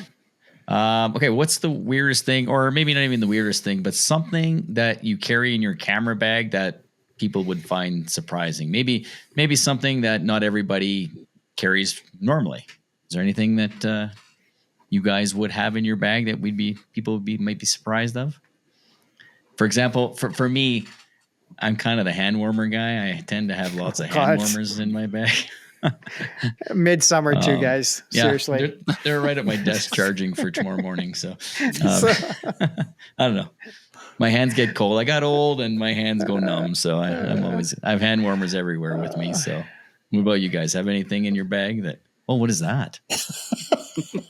up. Okay, what's the weirdest thing, or maybe not even the weirdest thing, but something that you carry in your camera bag that people would find surprising? Maybe something that not everybody carries normally. Is there anything that you guys would have in your bag that might be surprised of? For example, for me, I'm kind of the hand warmer guy. I tend to have lots of hand warmers in my bag. Midsummer too, guys. Yeah, Seriously. they're right at my desk charging for tomorrow morning. So I don't know. My hands get cold. I got old and my hands go numb. So I have hand warmers everywhere with me. So what about you guys? Have anything in your bag that? Oh, what is that? For the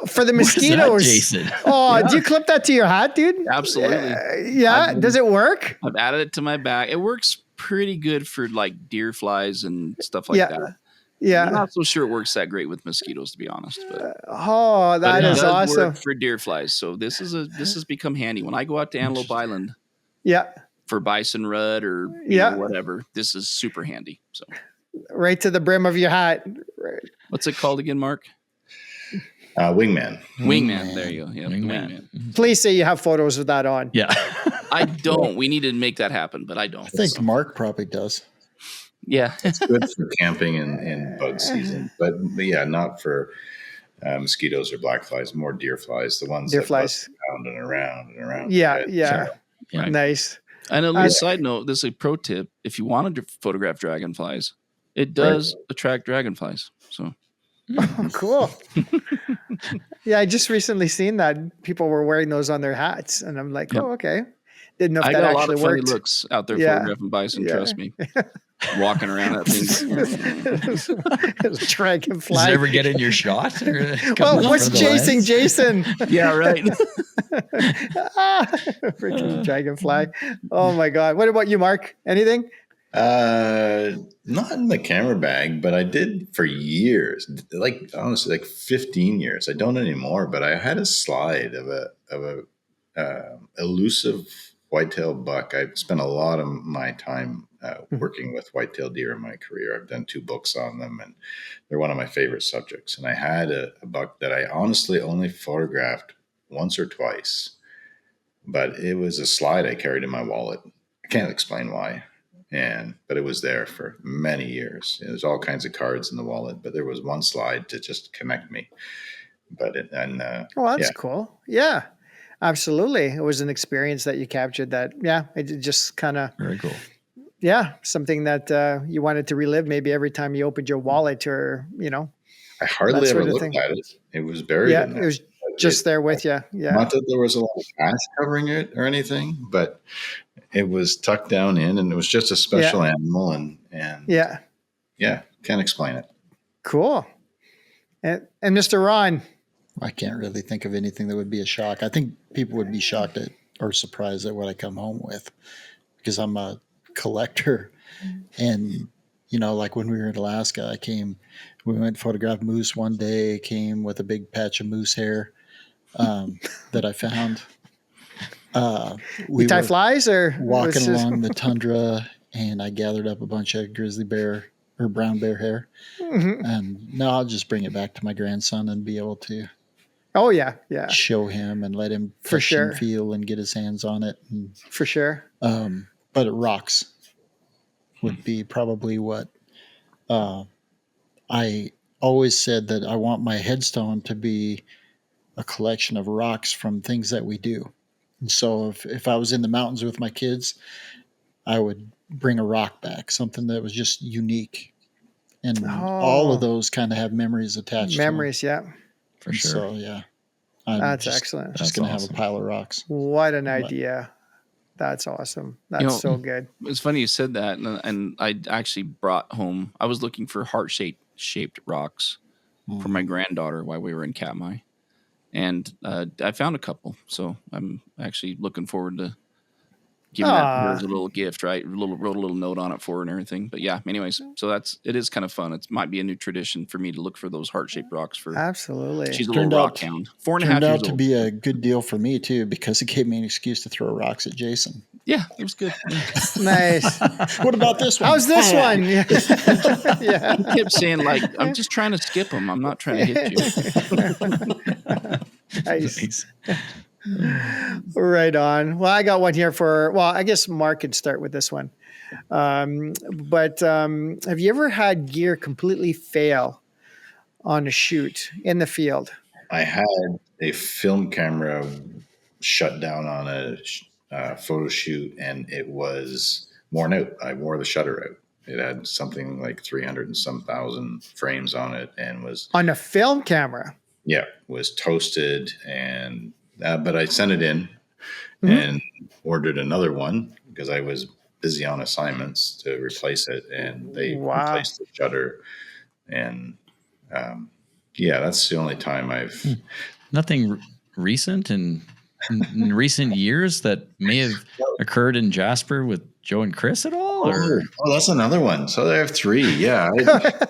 What is that, mosquitoes. Jason? Oh, do you clip that to your hat, dude? absolutely. Yeah. Does it work? I've added it to my bag. It works pretty good for like deer flies and stuff like Yeah. that. I'm Yeah. not so sure it works that great with mosquitoes, to be honest. But Oh, that it is does awesome. work for deer flies. So this has become handy when I go out to Antelope Island Yeah. for bison rut or Yeah. whatever. This is super handy. So Right to the brim of your hat. Right. what's it called again, Mark? Wingman. Wingman. There you go. Yeah, the Wingman. wingman. Please say you have photos of that on. Yeah. I don't. We need to make that happen, but I don't. I think Mark probably does. Yeah. It's good for camping and bug season, but yeah, not for mosquitoes or black flies. More deer flies, the ones Deer that flies. bust around and around and around. Yeah. Right? Yeah. Yeah. Nice. And a little side note, this is a pro tip. If you wanted to photograph dragonflies, it does attract dragonflies. So Oh, cool. Yeah, I just recently seen that people were wearing those on their hats, and I'm like, Yep. oh, okay. Didn't know if I that got a lot actually of funny worked. looks out there Yeah. photographing bison. Yeah. Trust me. walking around that thing. It's dragonfly. Does it ever get in your shot? Or Well, what's chasing Jason? Yeah, right. Freaking dragonfly. Oh my God. What about you, Mark? Anything? Not in the camera bag, but I did for years, like honestly, like 15 years. I don't anymore, but I had a slide of a elusive whitetail buck. I spent a lot of my time working with whitetail deer in my career. I've done 2 books on them, and they're one of my favorite subjects. And I had a buck that I honestly only photographed once or twice, but it was a slide I carried in my wallet. I can't explain why. But it was there for many years. There's all kinds of cards in the wallet, but there was one slide to just connect me. That's cool. Yeah, absolutely. It was an experience that you captured that, it just kind of, Very cool. yeah, something that you wanted to relive maybe every time you opened your wallet or, I hardly sort ever of looked thing. at it. It was buried in there. It was just there with you. Yeah. Not that there was a lot of cash covering it or anything, but it was tucked down in, and it was just a special animal. And can't explain it. Cool. And Mr. Ron. I can't really think of anything that would be a shock. I think people would be shocked at or surprised at what I come home with, because I'm a collector. And, like when we were in Alaska, we went and photographed moose one day, came with a big patch of moose hair that I found. We tie flies or walking along the tundra, and I gathered up a bunch of grizzly bear or brown bear hair. Mm-hmm. And now I'll just bring it back to my grandson and be able to show him and let him touch and feel and get his hands on it. And, for sure. But rocks would be probably what I always said, that I want my headstone to be a collection of rocks from things that we do. And so if I was in the mountains with my kids, I would bring a rock back, something that was just unique. And all of those kind of have memories attached to them. For sure. So, yeah. That's excellent. Just going to have a pile of rocks. What an idea. That's awesome. That's so good. It's funny you said that. And I actually brought home, I was looking for heart-shaped rocks for my granddaughter while we were in Katmai. And I found a couple, so I'm actually looking forward to giving her as a little gift, right? Wrote a little note on it for her and everything. But yeah, anyways, so it is kind of fun. It might be a new tradition for me to look for those heart-shaped rocks for. Absolutely. She's a little rock hound. 4.5 years old. Turned out to be a good deal for me too, because it gave me an excuse to throw rocks at Jason. Yeah, it was good. Nice. What about this one? How's this one? Yeah. He kept saying, like, I'm just trying to skip them. I'm not trying to hit you. Nice. Right on. Well, I got one here I guess Mark could start with this one. But have you ever had gear completely fail on a shoot in the field? I had a film camera shut down on a photo shoot, and it was worn out. I wore the shutter out. It had something like 300 and some thousand frames on it, and was on a film camera. Yeah, was toasted, and but I sent it in and ordered another one because I was busy on assignments to replace it, and they replaced the shutter. And that's the only time I've nothing recent in recent years that may have occurred in Jasper with Joe and Chris at all? Or? Oh, that's another one. So I have 3. Yeah.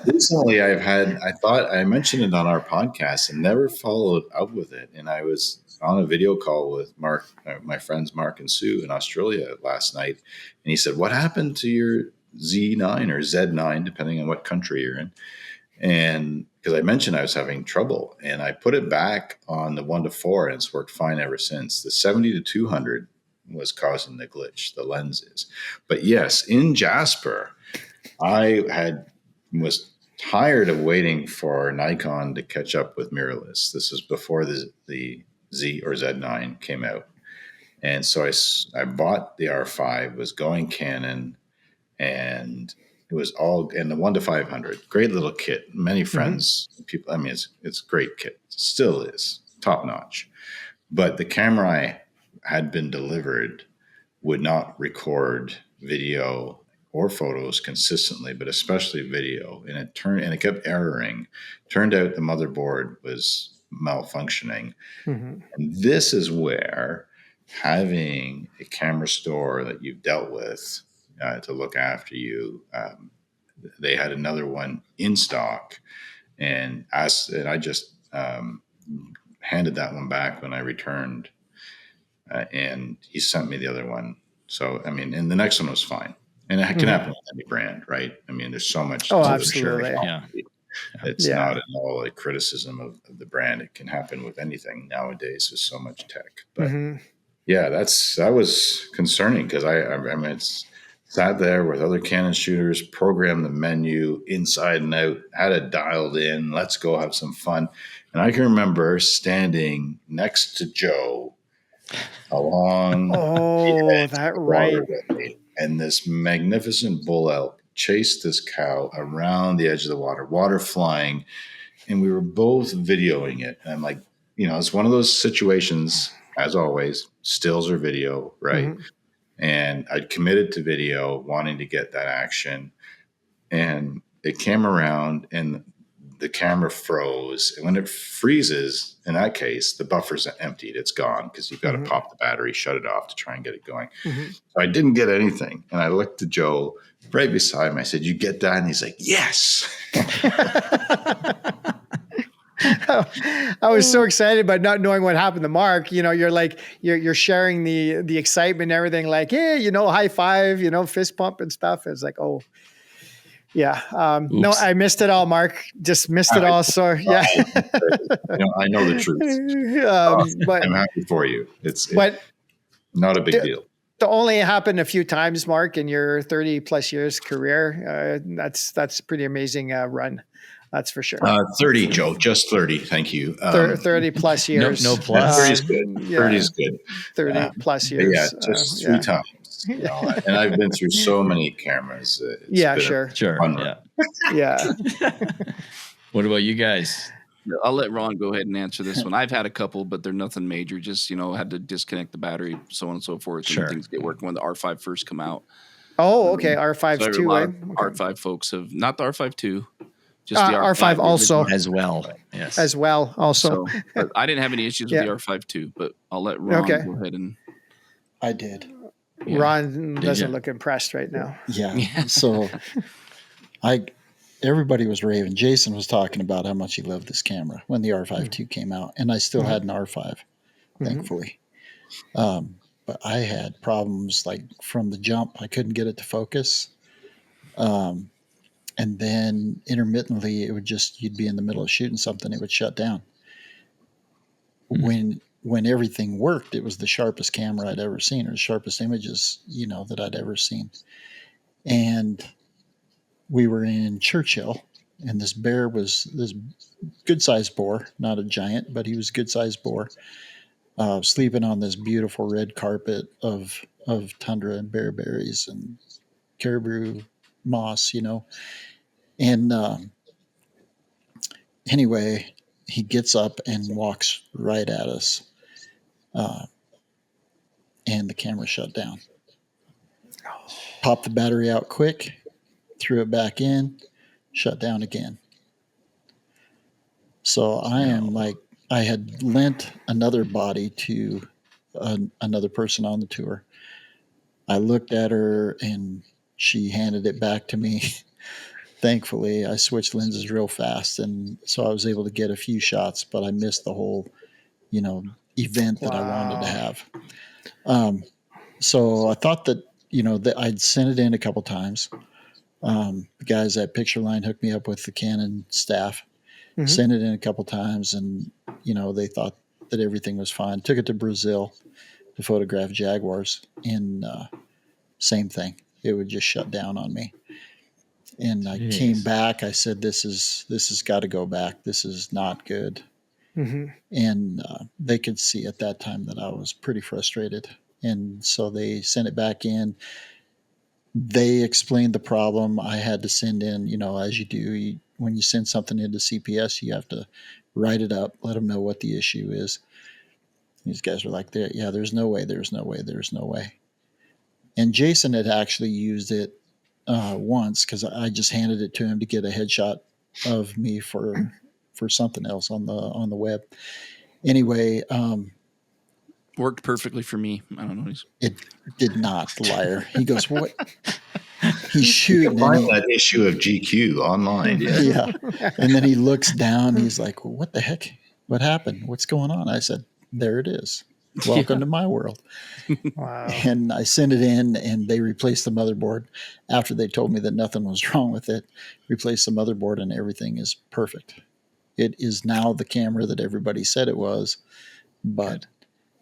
Recently I thought I mentioned it on our podcast and never followed up with it. And I was on a video call with Mark, my friends Mark and Sue in Australia last night. And he said, what happened to your Z9 or Z9, depending on what country you're in? And because I mentioned I was having trouble, and I put it back on the 1:4, and it's worked fine ever since. The 70-200 was causing the glitch, the lenses. But yes, in Jasper, I was tired of waiting for Nikon to catch up with mirrorless. This is before the Z or Z9 came out. And so I bought the R5, was going Canon, and it was all in the 1:500. Great little kit. Many friends, people. I mean, it's a great kit. Still is top notch. But the camera I had been delivered would not record video or photos consistently, but especially video. And it kept erroring. Turned out the motherboard was malfunctioning. Mm-hmm. And this is where having a camera store that you've dealt with to look after you, they had another one in stock, and I just handed that one back when I returned, and he sent me the other one. So I mean, and the next one was fine, and it can happen with any brand, right? I mean, there's so much. Oh, to absolutely. Yeah. It's not at all a criticism of the brand. It can happen with anything nowadays. There's so much tech, but yeah, that was concerning because I mean, it's sat there with other Canon shooters, programmed the menu inside and out, had it dialed in. Let's go have some fun. And I can remember standing next to Joe along that right. and this magnificent bull elk chased this cow around the edge of the water flying, and we were both videoing it. And I'm like, it's one of those situations, as always, stills or video, right? And I'd committed to video, wanting to get that action, and it came around and the camera froze. And when it freezes, in that case, the buffer's emptied. It's gone because you've got to pop the battery, shut it off to try and get it going. So I didn't get anything. And I looked at Joe right beside him. I said, "You get that?" And he's like, "Yes." I was so excited, but not knowing what happened to Mark. You're like you're sharing the excitement and everything. Like, hey, high five, fist pump and stuff. It's like, oh, yeah. No, I missed it all, Mark. Just missed it all. So yeah, I know the truth. But I'm happy for you. It's not a big deal. To only happen a few times, Mark, in your 30 plus years career. That's pretty amazing run. That's for sure. 30, Joe, just 30. Thank you. 30 plus years. No plus. 30 is good. Yeah. 30 is good. 30 plus years. Yeah, just three times. And I've been through so many cameras. Sure. Yeah. What about you guys? I'll let Ron go ahead and answer this one. I've had a couple, but they're nothing major. Just, had to disconnect the battery, so on and so forth. Sure. And things get working when the R5 first come out. Oh, okay. R5 so too, right? R5 folks have, not the R5 II, just the R5 also. As well. Yes. As well also. So, I didn't have any issues with the R5 II, but I'll let Ron go ahead and. I did. Yeah. Ron doesn't look impressed right now. Yeah. So everybody was raving. Jason was talking about how much he loved this camera when the R5 II came out, and I still had an R5, thankfully. But I had problems like from the jump. I couldn't get it to focus. And then intermittently it would you'd be in the middle of shooting something, it would shut down. When everything worked, it was the sharpest camera I'd ever seen, or the sharpest images, that I'd ever seen. And we were in Churchill, and this bear was this good-sized boar, not a giant, but he was a good-sized boar, sleeping on this beautiful red carpet of tundra and bearberries and caribou moss, And anyway, he gets up and walks right at us, and the camera shut down. Popped the battery out quick, threw it back in, shut down again. So I had lent another body to another person on the tour. I looked at her and she handed it back to me. Thankfully, I switched lenses real fast, and so I was able to get a few shots, but I missed the whole, event that I wanted to have. So I thought that, that I'd sent it in a couple times. The guys at Picture Line hooked me up with the Canon staff, sent it in a couple times, and, they thought that everything was fine. Took it to Brazil to photograph jaguars, and same thing. It would just shut down on me. And I came back. I said, this has got to go back. This is not good. And they could see at that time that I was pretty frustrated. And so they sent it back in. They explained the problem. I had to send in, as you do, when you send something into CPS, you have to write it up, let them know what the issue is. These guys were like, there's no way. And Jason had actually used it once because I just handed it to him to get a headshot of me for something else on the web. Anyway, Worked perfectly for me. I don't know. it did not, liar. He goes, what? He's shooting. Find And that issue of GQ online. yeah. And then he looks down. He's like, well, what the heck? What happened? What's going on? I said, there it is. Welcome to my world. Wow. And I sent it in, and they replaced the motherboard after they told me that nothing was wrong with it. Replaced the motherboard, and everything is perfect. It is now the camera that everybody said it was, but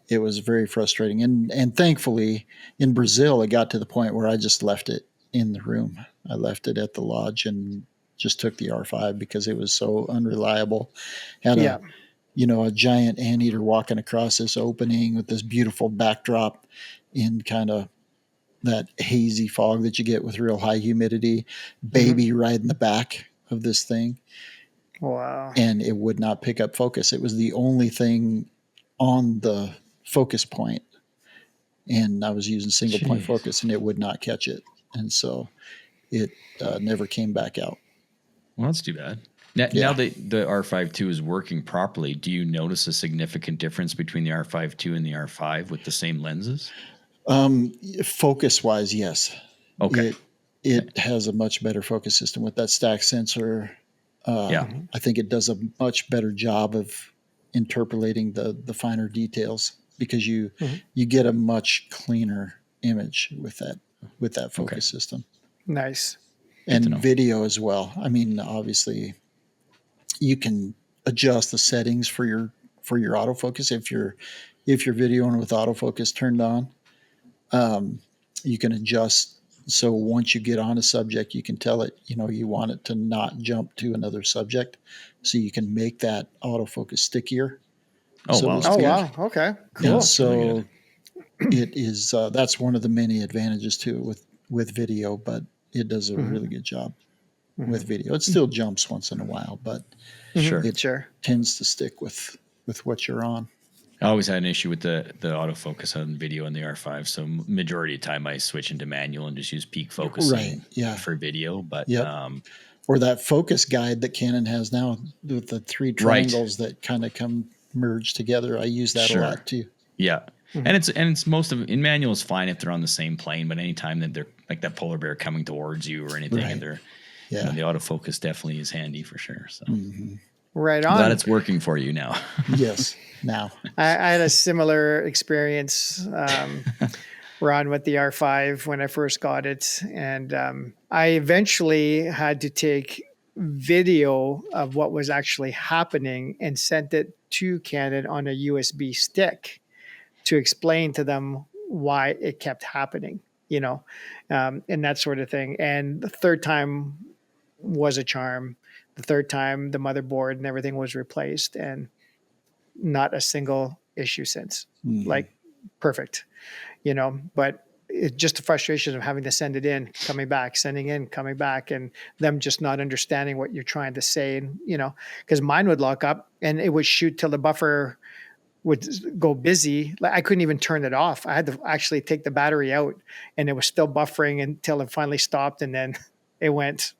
it was very frustrating. And thankfully, in Brazil, it got to the point where I just left it in the room. I left it at the lodge and just took the R5 because it was so unreliable. Had a giant anteater walking across this opening with this beautiful backdrop in kind of that hazy fog that you get with real high humidity. Baby right in the back of this thing. Wow. And it would not pick up focus. It was the only thing on the focus point. And I was using single point focus, and it would not catch it. And so it never came back out. Well, that's too bad. Now that the R5 II is working properly, do you notice a significant difference between the R5 II and the R5 with the same lenses? Focus wise, yes. Okay. It has a much better focus system with that stack sensor. I think it does a much better job of interpolating the finer details because you get a much cleaner image with that focus system. Nice. And video as well. I mean, obviously, you can adjust the settings for your autofocus if you're videoing with autofocus turned on. You can adjust so once you get on a subject, you can tell it you want it to not jump to another subject, so you can make that autofocus stickier. Wow! Okay, cool. And so it is. That's one of the many advantages to it with video, but it does a really good job with video. It still jumps once in a while, but it tends to stick with what you're on. I always had an issue with the autofocus on video in the R5. So majority of the time I switch into manual and just use peak focusing for video. But or that focus guide that Canon has now with the three triangles that kind of come merged together. I use that a lot too. Yeah. And it's most of in manual is fine if they're on the same plane, but anytime that they're like that polar bear coming towards you or anything, and they're the autofocus definitely is handy for sure. So right on. Glad it's working for you now. Yes. Now I had a similar experience, Ron, with the R5 when I first got it, and I eventually had to take video of what was actually happening and sent it to Canon on a USB stick to explain to them why it kept happening, and that sort of thing. And the third time was a charm. The third time, the motherboard and everything was replaced, and not a single issue since. Like perfect, but it's just the frustration of having to send it in, coming back, sending in, coming back, and them just not understanding what you're trying to say. And, because mine would lock up and it would shoot till the buffer would go busy. Like I couldn't even turn it off. I had to actually take the battery out, and it was still buffering until it finally stopped. And then it went.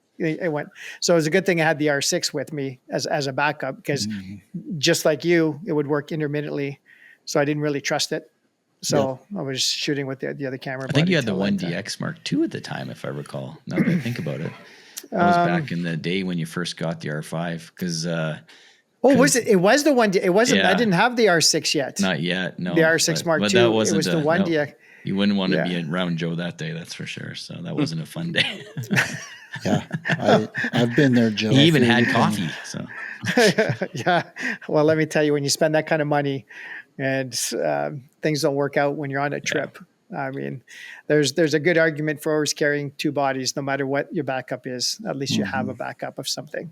So it was a good thing I had the R6 with me as a backup, because just like you, it would work intermittently. So I didn't really trust it. So I was shooting with the other camera. I think you had the 1DX Mark II at the time, if I recall. Now that I think about it, that was back in the day when you first got the R5. Because was it? It was the one. It wasn't. Yeah. I didn't have the R6 yet. Not yet. No. The R6 Mark II. That wasn't it was the 1DX. No, you wouldn't want to be around Joe that day. That's for sure. So that wasn't a fun day. Yeah, I've been there, Joe. He even had coffee. So yeah. Well, let me tell you, when you spend that kind of money and things don't work out when you're on a trip, I mean, there's a good argument for always carrying two bodies, no matter what your backup is. At least you have a backup of something,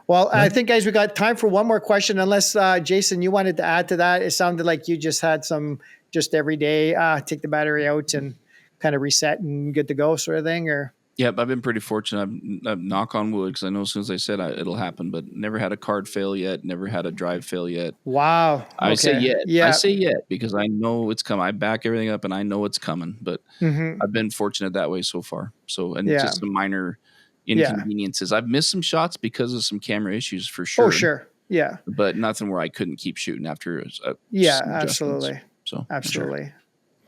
Well, I think, guys, we got time for one more question. Unless Jason, you wanted to add to that. It sounded like you just had some just every day take the battery out and kind of reset and good to go sort of thing, or Yep, I've been pretty fortunate. I've knock on wood, because I know as soon as I said it'll happen, but never had a card fail yet. Never had a drive fail yet. Wow. I say Okay. yet. Yeah. I say yet because I know it's coming. I back everything up and I know it's coming. But Mhm. I've been fortunate that way so far. So, and Yeah. just some minor Yeah. inconveniences. I've missed some shots because of some camera issues for sure. Oh, sure. Yeah. But nothing where I couldn't keep shooting after. Yeah, some adjustments. absolutely. So for sure. Absolutely.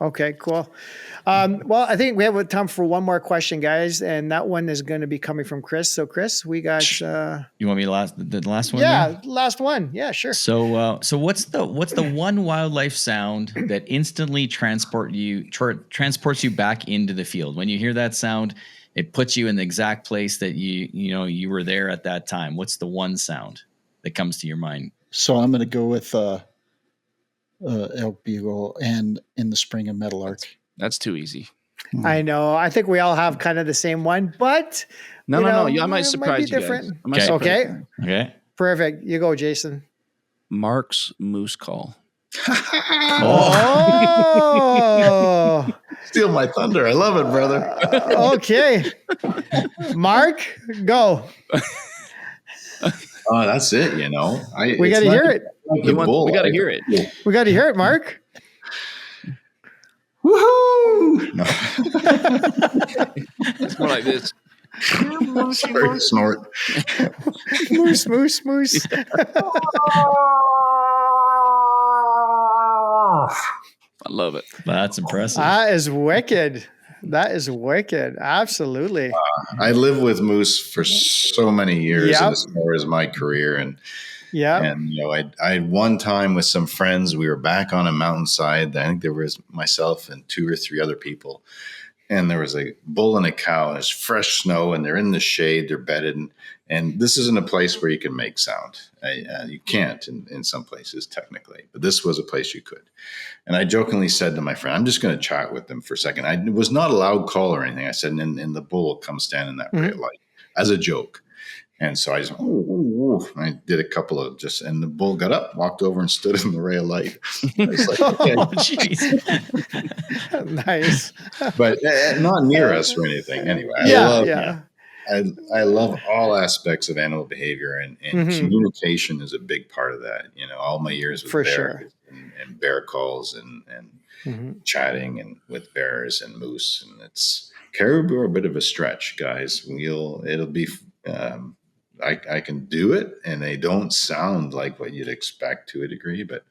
Okay, cool. Well, I think we have time for one more question, guys, and that one is going to be coming from Chris. So, Chris, we got. You want me the last one? Yeah, there? last one. Yeah, sure. So, so what's the one wildlife sound that instantly transports you back into the field? When you hear that sound, it puts you in the exact place that you were there at that time. What's the one sound that comes to your mind? So I'm going to go with elk bugle and in the spring of meadowlark. That's too easy. I know. I think we all have kind of the same one, but No. I might surprise you guys. Okay. Perfect. You go, Jason. Mark's moose call. Oh. Steal my thunder. I love it, brother. Okay. Mark, go. Oh, that's it. We got to hear it. We got to hear it. We got to hear it, Mark. Woohoo! No. It's more like this. Sorry, snort. Moose, moose, moose. I love it. That's impressive. That is wicked. That is wicked. Absolutely. I lived with moose for so many years Yep. as far as my career, and Yeah. I had one time with some friends. We were back on a mountainside. I think there was myself and 2 or 3 other people, and there was a bull and a cow. And it's fresh snow, and they're in the shade. They're bedded, and this isn't a place where you can make sound. You can't in some places technically, but this was a place you could. And I jokingly said to my friend, "I'm just going to chat with them for a second." I was not a loud call or anything. I said, "And the bull will come stand in that ray of light," as a joke. And so I just, I did a couple of and the bull got up, walked over and stood in the ray of light. I was like, okay. Oh, jeez. Nice. But not near us or anything. Anyway, I love all aspects of animal behavior, and communication is a big part of that. All my years with bears and bear calls and chatting and with bears and moose, and it's caribou are a bit of a stretch, guys. It'll be. I can do it, and they don't sound like what you'd expect to a degree, but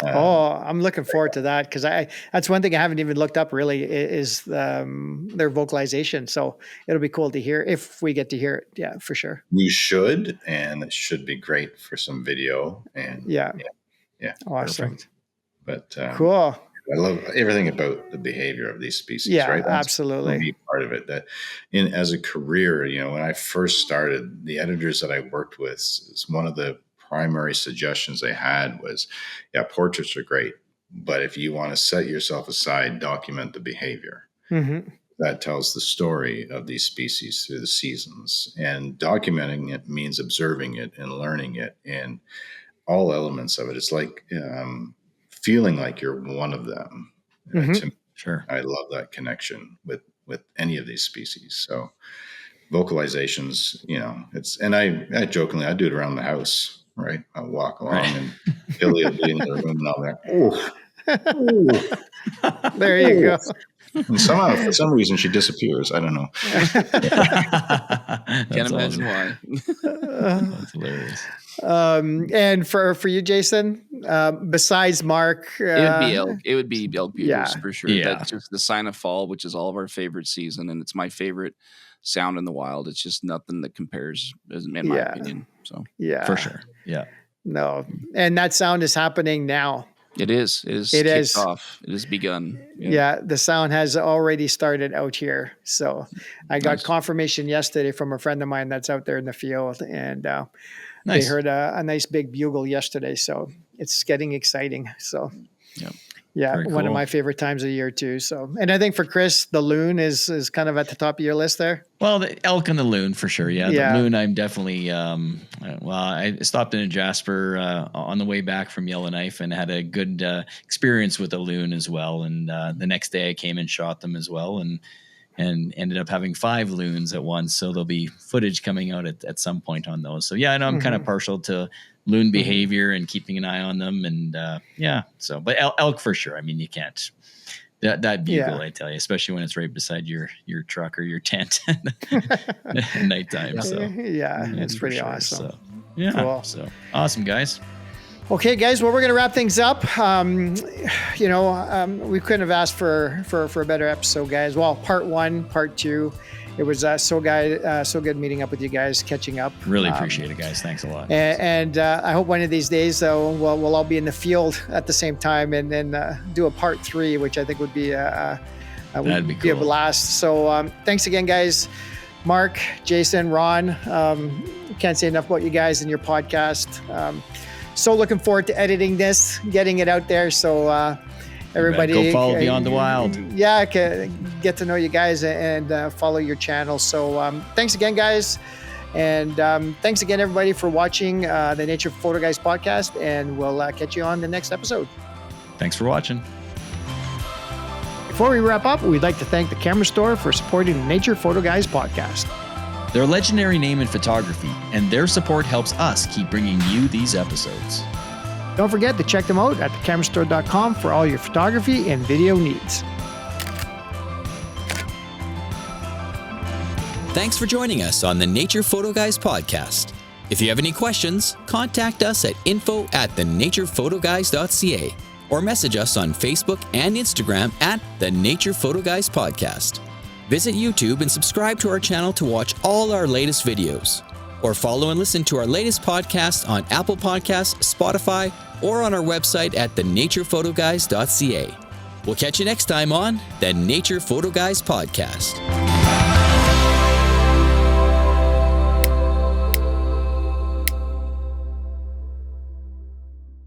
I'm looking forward to that, because that's one thing I haven't even looked up really is their vocalization. So it'll be cool to hear if we get to hear it. Yeah, for sure. You should, and it should be great for some video. And yeah. Awesome. Perfect. But cool. I love everything about the behavior of these species. Yeah, right? That's absolutely. Be part of it. That as a career, when I first started, the editors that I worked with, is one of the primary suggestions they had was, portraits are great, but if you want to set yourself aside, document the behavior. Mm-hmm. That tells the story of these species through the seasons, and documenting it means observing it and learning it and all elements of it. It's like feeling like you're one of them. Sure. I love that connection with any of these species. So vocalizations, and I jokingly, I do it around the house, right? I'll walk along and Billy will be in the room and I'll be like, oh. There you go. And somehow, for some reason, she disappears. I don't know. Can't imagine why. That's hilarious. And for you, Jason, besides Mark, it would be elk bugles for sure. Yeah. That's just the sign of fall, which is all of our favorite season, and it's my favorite sound in the wild. It's just nothing that compares, in my opinion. So for sure. Yeah. No, and that sound is happening now. It is. It is off. It has begun. Yeah, the sound has already started out here. So I got confirmation yesterday from a friend of mine that's out there in the field, and they heard a nice big bugle yesterday. So it's getting exciting. So Very one of cool. my favorite times of the year too. So, and I think for Chris, the loon is kind of at the top of your list there. Well, the elk and the loon for sure. Yeah. Yeah. The loon, I'm definitely, I stopped in Jasper on the way back from Yellowknife and had a good experience with the loon as well. And the next day I came and shot them as well. And and ended up having 5 loons at once. So there'll be footage coming out at some point on those. So yeah, I know I'm kind of partial to loon behavior and keeping an eye on them. And so, but elk for sure. I mean, you can't, that bugle, I tell you, especially when it's right beside your truck or your tent at nighttime. So it's pretty sure. awesome. So, yeah. Cool. So awesome, guys. Okay, guys. Well, we're going to wrap things up. We couldn't have asked for a better episode, guys. Well, part 1, part 2. It was so good meeting up with you guys, catching up. Really appreciate it, guys. Thanks a lot. And I hope one of these days, we'll all be in the field at the same time, and then do a part 3, which I think would be That'd be a cool. blast. So thanks again, guys. Mark, Jason, Ron. Can't say enough about you guys and your podcast. So looking forward to editing this, getting it out there. So everybody go follow Beyond the Wild. Yeah, get to know you guys and follow your channel. So thanks again, guys. And thanks again, everybody, for watching the Nature Photo Guys podcast. And we'll catch you on the next episode. Thanks for watching. Before we wrap up, we'd like to thank the Camera Store for supporting the Nature Photo Guys podcast. They're a legendary name in photography, and their support helps us keep bringing you these episodes. Don't forget to check them out at thecamerastore.com for all your photography and video needs. Thanks for joining us on the Nature Photo Guys podcast. If you have any questions, contact us at info@thenaturePhotoGuys.ca or message us on Facebook and Instagram at the Nature Photo Guys podcast. Visit YouTube and subscribe to our channel to watch all our latest videos. Or follow and listen to our latest podcast on Apple Podcasts, Spotify, or on our website at thenaturePhotoGuys.ca. We'll catch you next time on the Nature Photo Guys podcast.